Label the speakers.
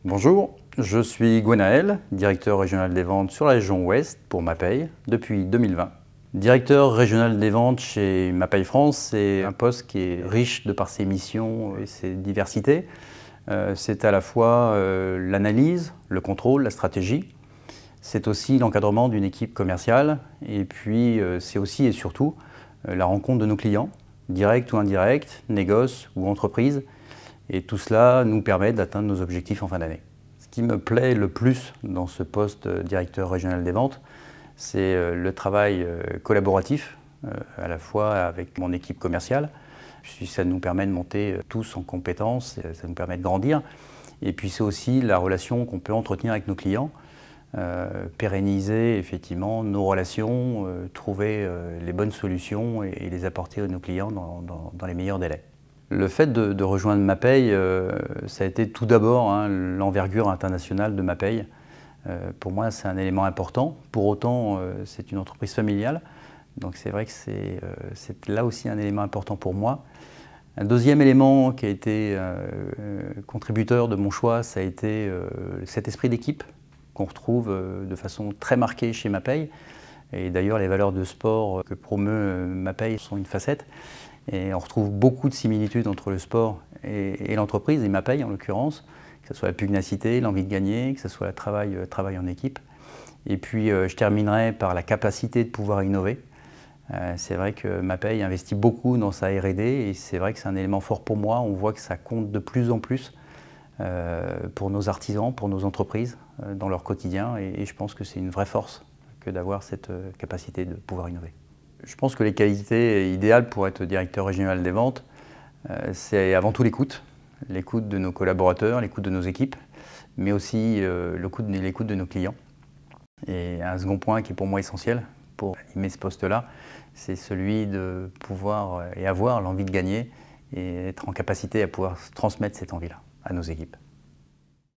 Speaker 1: Bonjour, je suis Gwenaël, directeur régional des ventes sur la région Ouest pour Mapei depuis 2020. Directeur régional des ventes chez Mapei France, c'est un poste qui est riche de par ses missions et ses diversités. C'est à la fois l'analyse, le contrôle, la stratégie. C'est aussi l'encadrement d'une équipe commerciale et puis c'est aussi et surtout la rencontre de nos clients, directs ou indirects, négoces ou entreprises. Et tout cela nous permet d'atteindre nos objectifs en fin d'année. Ce qui me plaît le plus dans ce poste directeur régional des ventes, c'est le travail collaboratif, à la fois avec mon équipe commerciale. Ça nous permet de monter tous en compétences, ça nous permet de grandir. Et puis c'est aussi la relation qu'on peut entretenir avec nos clients, pérenniser effectivement nos relations, trouver les bonnes solutions et les apporter à nos clients dans les meilleurs délais. Le fait de rejoindre Mapei, ça a été tout d'abord l'envergure internationale de Mapei. Pour moi, c'est un élément important. Pour autant, c'est une entreprise familiale. Donc c'est vrai que c'est là aussi un élément important pour moi. Un deuxième élément qui a été contributeur de mon choix, ça a été cet esprit d'équipe qu'on retrouve de façon très marquée chez Mapei. Et d'ailleurs, les valeurs de sport que promeut Mapei sont une facette. Et on retrouve beaucoup de similitudes entre le sport et l'entreprise, et Mapei en l'occurrence, que ce soit la pugnacité, l'envie de gagner, que ce soit le travail en équipe. Et puis je terminerai par la capacité de pouvoir innover. C'est vrai que Mapei investit beaucoup dans sa R&D et c'est vrai que c'est un élément fort pour moi. On voit que ça compte de plus en plus pour nos artisans, pour nos entreprises, dans leur quotidien. Et je pense que c'est une vraie force que d'avoir cette capacité de pouvoir innover. Je pense que les qualités idéales pour être directeur régional des ventes, c'est avant tout l'écoute de nos collaborateurs, l'écoute de nos équipes, mais aussi l'écoute de nos clients. Et un second point qui est pour moi essentiel pour animer ce poste-là, c'est celui de pouvoir et avoir l'envie de gagner et être en capacité à pouvoir transmettre cette envie-là à nos équipes.